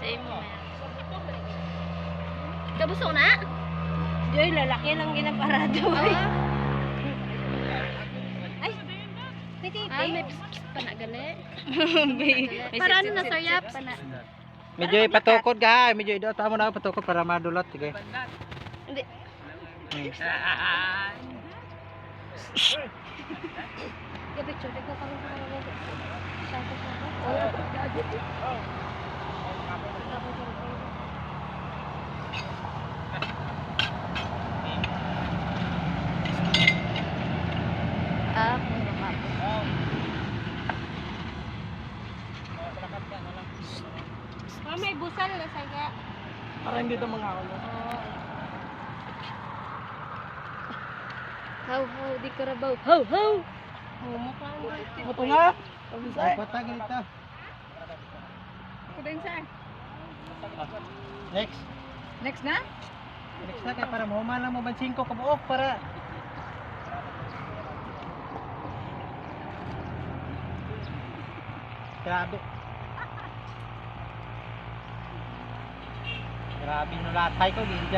Same mo. Kabusok na? Joy, lalaki lang ginaparado. Ay, piti. May pis pa na gali. May Para ano sit-sit, na, sit-sit Sir Yap? pa na. Medyo ipatukod ka, medyo ito tamo na patukod para madulot sige. Hindi. Ya, picture. Tignan ka lang sa kanila. May busal na saga. Para hindi ito mga ulo. How, di karabaw. How. Mukha mo. Ito nga. Patagin ito. Kudain saan? Next. Next na? Next na kaya para mahuman lang mo ban 5 kabuok para. Grabe. Grabe no latay ko, ginjan.